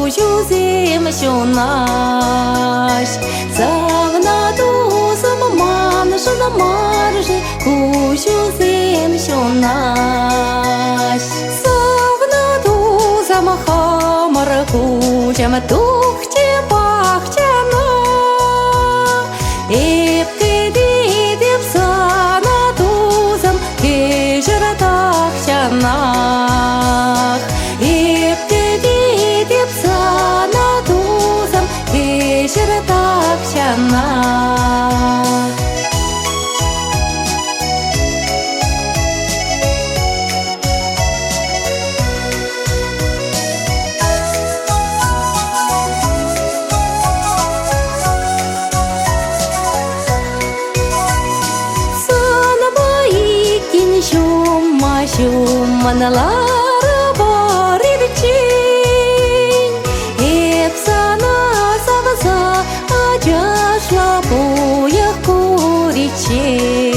кужузим шунаш. Завна дузам манж на маржи, кужузим шунаш. Завна дузам хамар кужам тухче бахчана. Епке дидеп сана дузам кежра тахчанах. Епке дидеп сана дузам кежра тахчанах. Shumanalara borirchin, epsana savasa ajashla boya kurichin.